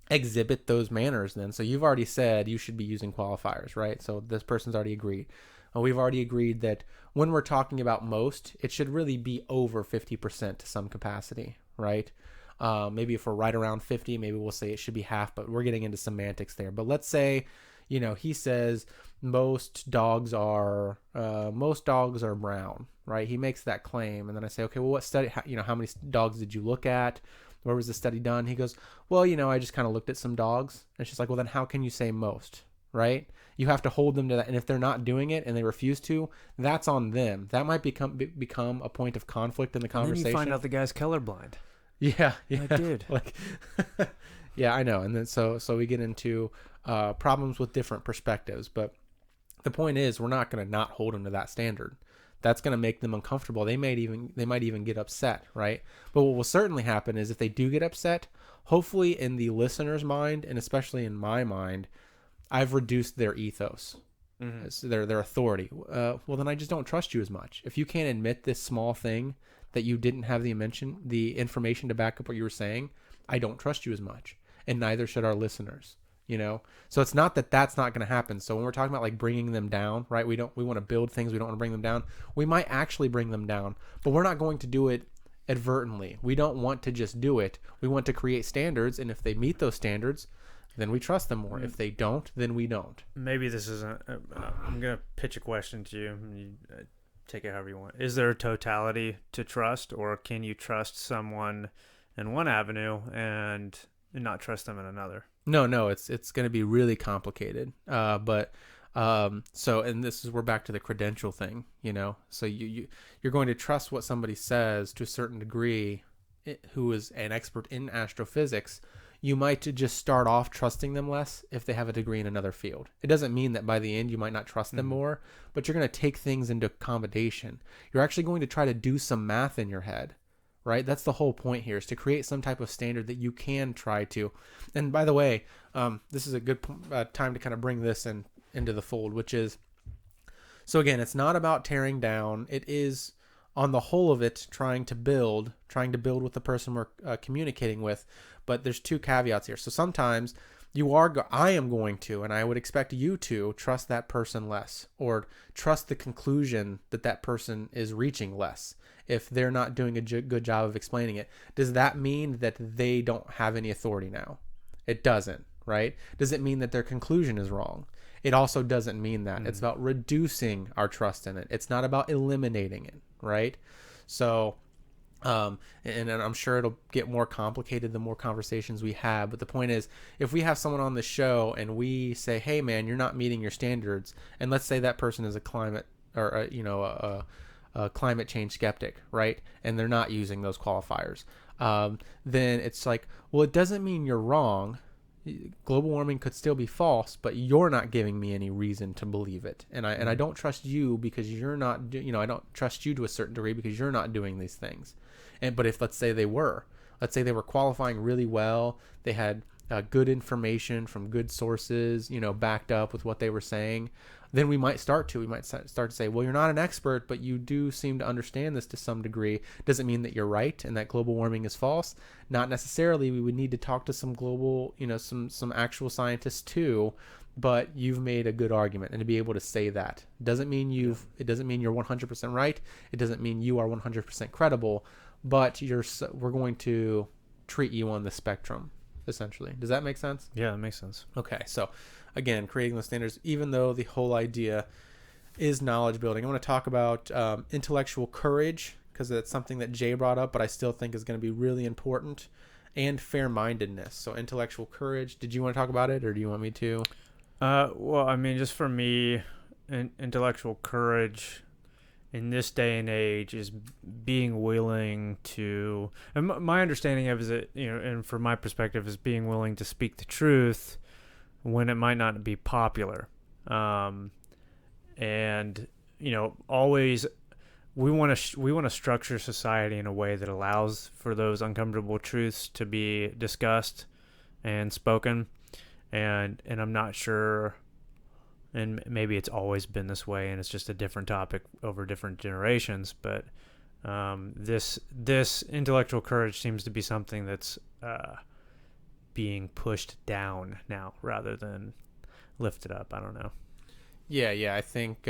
exhibit those manners, then, so you've already said you should be using qualifiers, right? So this person's already agreed. We've already agreed that when we're talking about most, it should really be over 50% to some capacity, right? Maybe if we're right around 50, maybe we'll say it should be half, but we're getting into semantics there. But let's say, he says most dogs are brown, right? He makes that claim. And then I say, okay, well, what study, how many dogs did you look at? Where was the study done? He goes, well, I just kind of looked at some dogs. And it's just like, well, then how can you say most, right? You have to hold them to that. And if they're not doing it and they refuse to, that's on them. That might become a point of conflict in the conversation. And then you find out the guy's colorblind. Yeah. I did. Like, yeah, I know. And then so we get into problems with different perspectives. But the point is, we're not going to not hold them to that standard. That's going to make them uncomfortable. They might even get upset, right? But what will certainly happen is if they do get upset, hopefully in the listener's mind, and especially in my mind, I've reduced their ethos, their authority. Well, then I just don't trust you as much. If you can't admit this small thing that you didn't have the information to back up what you were saying, I don't trust you as much, and neither should our listeners. So it's not that that's not going to happen. So when we're talking about like bringing them down, right? We want to build things. We don't want to bring them down. We might actually bring them down, but we're not going to do it advertently. We don't want to just do it. We want to create standards, and if they meet those standards, then we trust them more. If they don't, then we don't. Maybe this isn't. I'm going to pitch a question to you. You take it however you want. Is there a totality to trust, or can you trust someone in one avenue and not trust them in another? No, it's going to be really complicated. But and this is, we're back to the credential thing, So you're going to trust what somebody says to a certain degree, who is an expert in astrophysics. You might just start off trusting them less if they have a degree in another field. It doesn't mean that by the end you might not trust them more, but you're going to take things into accommodation. You're actually going to try to do some math in your head, right? That's the whole point here, is to create some type of standard that you can try to. And by the way, this is a good time to kind of bring this into the fold, which is, so again, it's not about tearing down. It is, on the whole of it, trying to build with the person we're communicating with. But there's two caveats here. So sometimes I am going to, and I would expect you to, trust that person less, or trust the conclusion that person is reaching less if they're not doing a good job of explaining it. Does that mean that they don't have any authority now? It doesn't, right? Does it mean that their conclusion is wrong? It also doesn't mean that. It's about reducing our trust in it. It's not about eliminating it, right? So And I'm sure it'll get more complicated the more conversations we have. But the point is, if we have someone on the show and we say, "Hey, man, you're not meeting your standards," and let's say that person is a climate or a climate change skeptic, right? And they're not using those qualifiers, then it's like, well, it doesn't mean you're wrong. Global warming could still be false, but you're not giving me any reason to believe it, and I don't trust you because you're not, I don't trust you to a certain degree because you're not doing these things. And but if let's say they were qualifying really well, they had good information from good sources, backed up with what they were saying, then we might start to say, well, you're not an expert, but you do seem to understand this to some degree. Does it mean that you're right and that global warming is false? Not necessarily. We would need to talk to some global, some actual scientists too. But you've made a good argument, and to be able to say that doesn't mean it doesn't mean you're 100% right. It doesn't mean you are 100% credible, but we're going to treat you on the spectrum, essentially. Does that make sense? Yeah, that makes sense. Okay, so again, creating those standards, even though the whole idea is knowledge building. I want to talk about intellectual courage, because that's something that Jay brought up, but I still think is going to be really important, and fair-mindedness. So intellectual courage, did you want to talk about it, or do you want me to? Well, I mean, just for me, intellectual courage in this day and age is being willing to, and my understanding of is that, and from my perspective, is being willing to speak the truth when it might not be popular. And always we want to structure society in a way that allows for those uncomfortable truths to be discussed and spoken. And I'm not sure, and maybe it's always been this way and it's just a different topic over different generations, but this intellectual courage seems to be something that's being pushed down now rather than lifted up. I don't know. Yeah, I think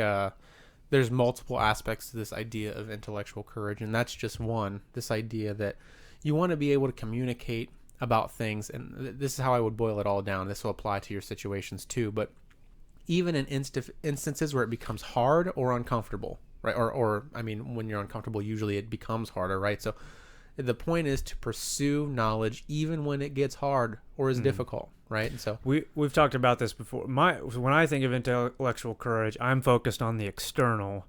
there's multiple aspects to this idea of intellectual courage, and that's just one. This idea that you want to be able to communicate about things, and this is how I would boil it all down. This will apply to your situations too, but even in instances where it becomes hard or uncomfortable, right? Or I mean, when you're uncomfortable, usually it becomes harder, right? So the point is to pursue knowledge even when it gets hard or is difficult, right? And so we've talked about this before. When I think of intellectual courage, I'm focused on the external.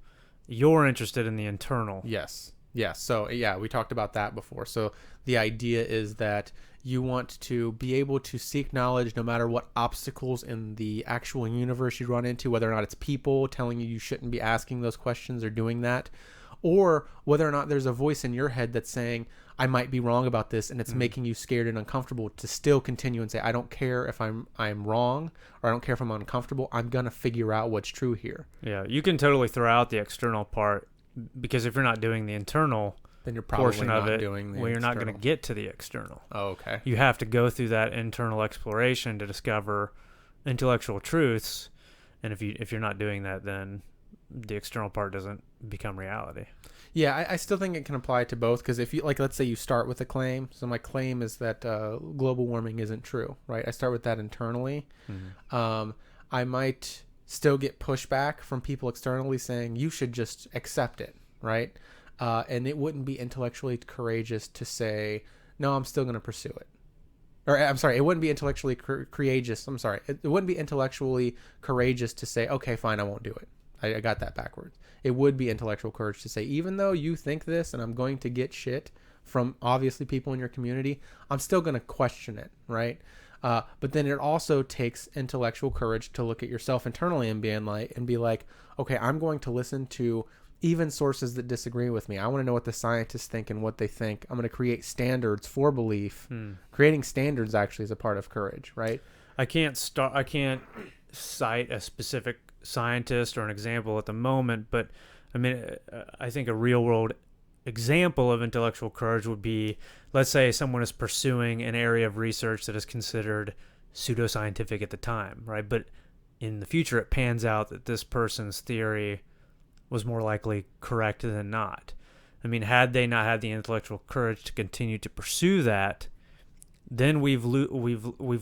You're interested in the internal. Yes. So yeah, we talked about that before. So the idea is that you want to be able to seek knowledge no matter what obstacles in the actual universe you run into, whether or not it's people telling you shouldn't be asking those questions or doing that, or whether or not there's a voice in your head that's saying, I might be wrong about this, and it's making you scared and uncomfortable, to still continue and say, I don't care if I'm wrong, or I don't care if I'm uncomfortable. I'm going to figure out what's true here. Yeah, you can totally throw out the external part, because if you're not doing the internal then you're probably portion of not it, doing the well, you're external. not going to get to the external. Oh, okay. You have to go through that internal exploration to discover intellectual truths, and if you're not doing that, then the external part doesn't become reality. Yeah, I still think it can apply to both, because if you, like, let's say you start with a claim. So my claim is that global warming isn't true, right? I start with that internally. I might still get pushback from people externally saying you should just accept it, right? And it wouldn't be intellectually courageous to say, no, I'm still going to pursue it. Or I'm sorry, it wouldn't be intellectually courageous. I'm sorry. It wouldn't be intellectually courageous to say, okay, fine, I won't do it. I got that backwards. It would be intellectual courage to say, even though you think this and I'm going to get shit from obviously people in your community, I'm still going to question it, right? But then it also takes intellectual courage to look at yourself internally and be like, okay, I'm going to listen to even sources that disagree with me. I want to know what the scientists think and what they think. I'm going to create standards for belief. Creating standards actually is a part of courage, right? I can't cite a specific scientist or an example at the moment, but I mean, I think a real world example of intellectual courage would be, let's say someone is pursuing an area of research that is considered pseudoscientific at the time, right? But in the future, it pans out that this person's theory was more likely correct than not. I mean, had they not had the intellectual courage to continue to pursue that, then we've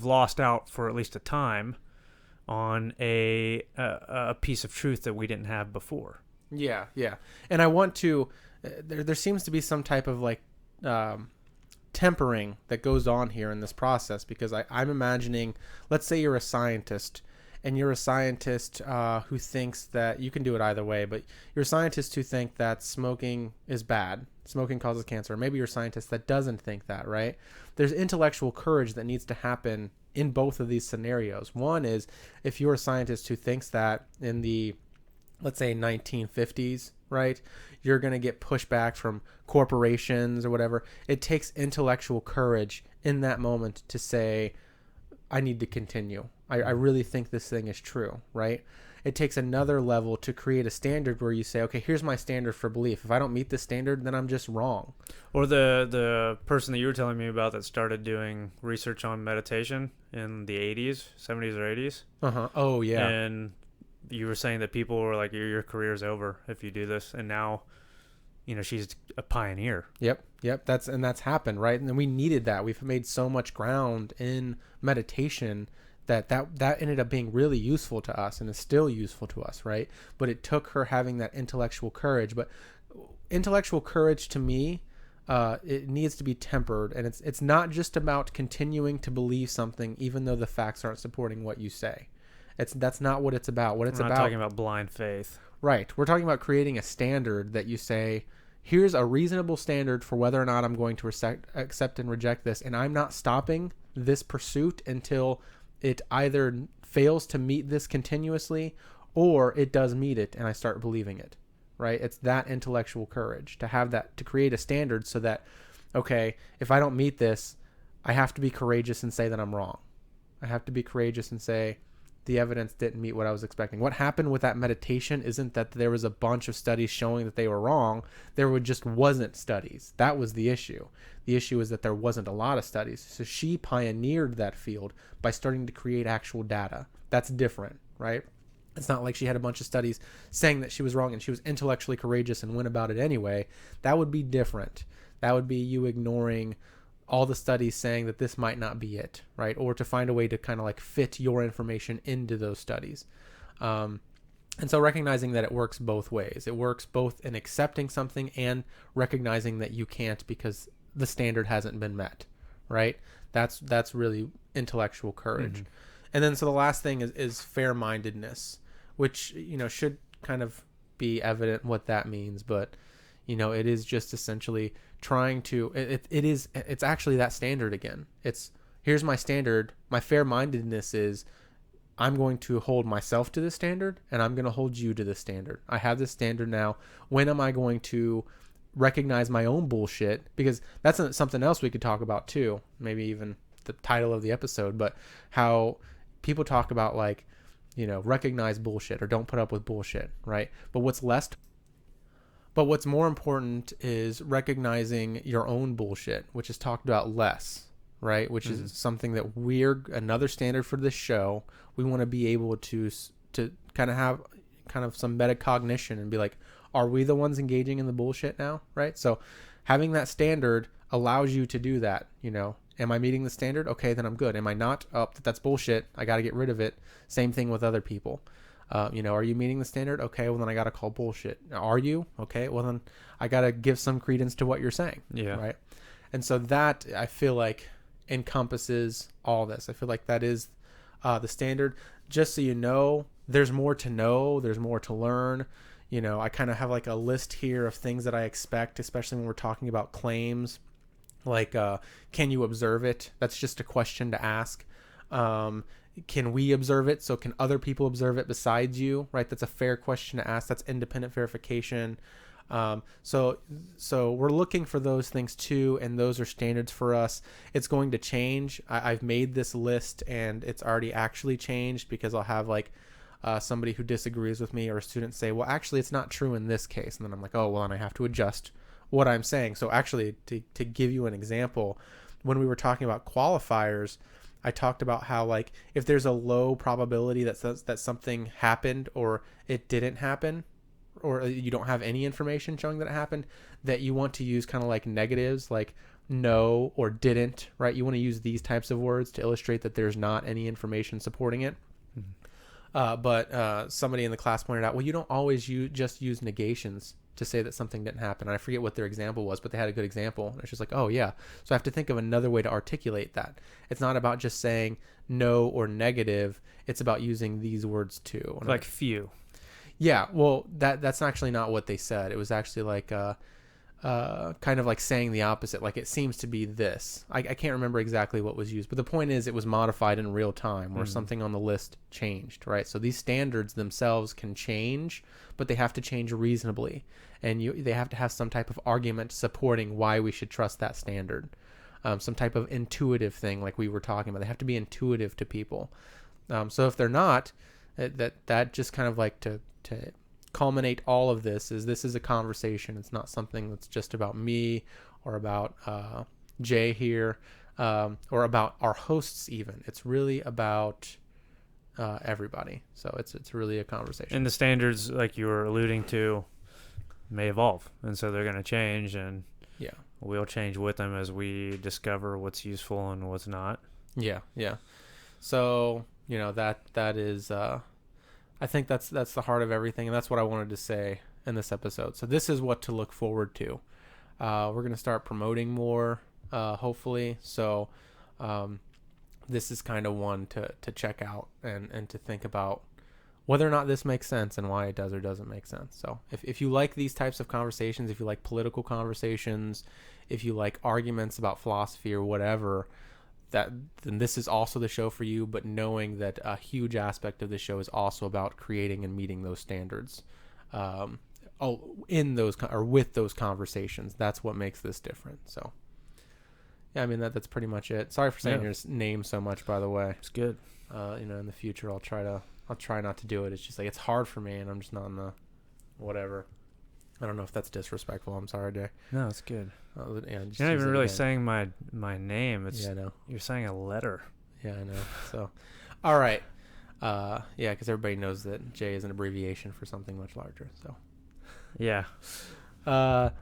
lost out for at least a time on a piece of truth that we didn't have before. Yeah. And I want to there seems to be some type of like um, tempering that goes on here in this process, because I'm imagining, let's say you're a scientist, and you're a scientist who thinks that you can do it either way, but you're a scientist who think that smoking is bad, smoking causes cancer. Or maybe you're a scientist that doesn't think that, right? There's intellectual courage that needs to happen in both of these scenarios. One is if you're a scientist who thinks that in the, let's say, 1950s, right, you're going to get pushback from corporations or whatever. It takes intellectual courage in that moment to say, I need to continue. I really think this thing is true, right? It takes another level to create a standard where you say, okay, here's my standard for belief. If I don't meet this standard, then I'm just wrong. Or the person that you were telling me about that started doing research on meditation in the 80s, 70s or 80s. Uh-huh. Oh, yeah. And you were saying that people were like, your career's over if you do this. And now, she's a pioneer. Yep. That's happened, right? And we needed that. We've made so much ground in meditation that ended up being really useful to us, and is still useful to us, right? But it took her having that intellectual courage. But intellectual courage, to me, it needs to be tempered, and it's not just about continuing to believe something even though the facts aren't supporting what you say. That's not what it's about. We're not talking about blind faith. Right. We're talking about creating a standard that you say, here's a reasonable standard for whether or not I'm going to accept and reject this, and I'm not stopping this pursuit until it either fails to meet this continuously or it does meet it and I start believing it, right? It's that intellectual courage to have that, to create a standard so that, okay, if I don't meet this, I have to be courageous and say that I'm wrong. I have to be courageous and say the evidence didn't meet what I was expecting. What happened with that meditation isn't that there was a bunch of studies showing that they were wrong. There just wasn't studies. That was the issue. The issue is that there wasn't a lot of studies. So she pioneered that field by starting to create actual data. That's different, right? It's not like she had a bunch of studies saying that she was wrong and she was intellectually courageous and went about it anyway. That would be different. That would be you ignoring all the studies saying that this might not be it, right? Or to find a way to kind of like fit your information into those studies. And so recognizing that it works both ways. It works both in accepting something and recognizing that you can't because the standard hasn't been met, right? That's really intellectual courage. Mm-hmm. And then so the last thing is fair-mindedness, which, should kind of be evident what that means, but it is just essentially trying to, it's actually that standard again. It's, here's my standard. My fair-mindedness is I'm going to hold myself to the standard and I'm going to hold you to the standard. I have this standard now. When am I going to recognize my own bullshit? Because that's something else we could talk about too. Maybe even the title of the episode, but how people talk about like, recognize bullshit or don't put up with bullshit, right? But what's more important is recognizing your own bullshit, which is talked about less, right? Which is something that another standard for this show. We want to be able to kind of have kind of some metacognition and be like, are we the ones engaging in the bullshit now, right? So having that standard allows you to do that, Am I meeting the standard? Okay, then I'm good. Am I not? Oh, that's bullshit. I got to get rid of it. Same thing with other people. Are you meeting the standard? Okay, well then I got to call bullshit. Are you? Okay, well then I got to give some credence to what you're saying. Yeah. Right. And so that, I feel like, encompasses all this. I feel like that is the standard. Just so you know, there's more to know. There's more to learn. I kind of have like a list here of things that I expect, especially when we're talking about claims. Like, can you observe it? That's just a question to ask. Can we observe it? So can other people observe it besides you, right? That's a fair question to ask. That's independent verification. So we're looking for those things too, and those are standards for us. It's going to change. I've made this list and it's already actually changed because I'll have like somebody who disagrees with me or a student say, well, actually it's not true in this case. And then I'm like, oh, well, and I have to adjust what I'm saying. So actually to give you an example, when we were talking about qualifiers, I talked about how like if there's a low probability that something happened or it didn't happen, or you don't have any information showing that it happened, that you want to use kind of like negatives like no or didn't, right? You want to use these types of words to illustrate that there's not any information supporting it. Mm-hmm. But somebody in the class pointed out, well, you don't always just use negations to say that something didn't happen. I forget what their example was, but they had a good example. And it's just like, oh yeah. So I have to think of another way to articulate that. It's not about just saying no or negative. It's about using these words too. Like few. Yeah. Well, that's actually not what they said. It was actually like, kind of like saying the opposite. Like, it seems to be this. I can't remember exactly what was used, but the point is it was modified in real time where something on the list changed, right? So these standards themselves can change, but they have to change reasonably. And they have to have some type of argument supporting why we should trust that standard. Some type of intuitive thing like we were talking about. They have to be intuitive to people. So if they're not, that just kind of like to culminate all of this is a conversation. It's not something that's just about me or about Jay here, or about our hosts even. It's really about everybody. So it's really a conversation. And the standards, like you were alluding to, may evolve, and so they're going to change, and yeah, we'll change with them as we discover what's useful and what's not. Yeah. So that is. I think that's the heart of everything, and that's what I wanted to say in this episode. So this is what to look forward to. We're going to start promoting more, hopefully. So this is kind of one to check out and to think about whether or not this makes sense and why it does or doesn't make sense. So if you like these types of conversations, if you like political conversations, if you like arguments about philosophy or whatever, then this is also the show for you. But knowing that a huge aspect of the show is also about creating and meeting those standards, with those conversations. That's what makes this different. So, yeah, I mean that's pretty much it. Sorry for saying your name so much, by the way. It's good. In the future I'll try not to do it. It's just like it's hard for me, and I'm just not in the whatever. I don't know if that's disrespectful. I'm sorry, Jay. No, it's good. You're not even really saying my name. It's I know. You're saying a letter. Yeah, I know. So, all right. Because everybody knows that J is an abbreviation for something much larger. So, yeah. And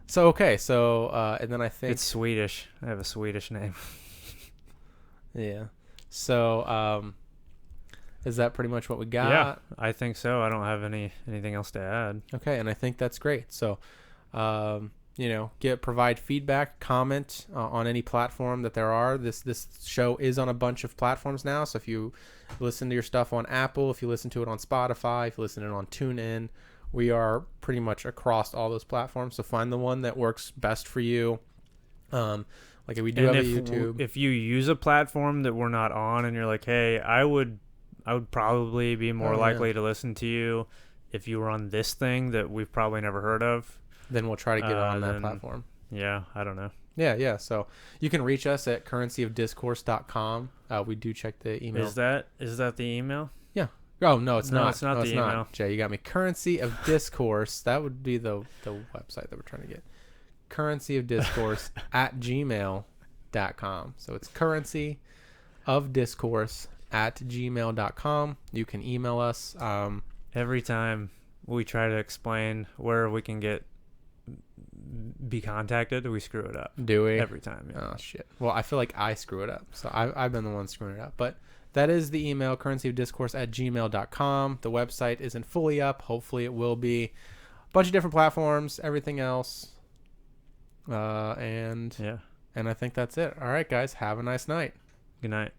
then I think it's Swedish. I have a Swedish name. Yeah. So, is that pretty much what we got? Yeah, I think so. I don't have anything else to add. Okay, and I think that's great. So, provide feedback, comment on any platform that there are. This show is on a bunch of platforms now. So if you listen to your stuff on Apple, if you listen to it on Spotify, if you listen to it on TuneIn, we are pretty much across all those platforms. So find the one that works best for you. Like we do have a YouTube. If you use a platform that we're not on, and you're like, hey, I would probably be more likely to listen to you if you were on this thing that we've probably never heard of. Then we'll try to get on that platform. Yeah, I don't know. Yeah. So you can reach us at currencyofdiscourse.com. We do check the email. Is that the email? Yeah. Oh, no, it's not. It's not the email. Not. Jay, you got me. Currency of Discourse. That would be the website that we're trying to get. Currency of Discourse at gmail.com. So it's currency of discourse at gmail.com. You can email us. Every time we try to explain where we can be contacted, we screw it up. Do we? Every time. Yeah. Oh, shit. Well, I feel like I screw it up. So I've been the one screwing it up. But that is the email, currencyofdiscourse at gmail.com. The website isn't fully up. Hopefully it will be. A bunch of different platforms, everything else. And I think that's it. All right, guys. Have a nice night. Good night.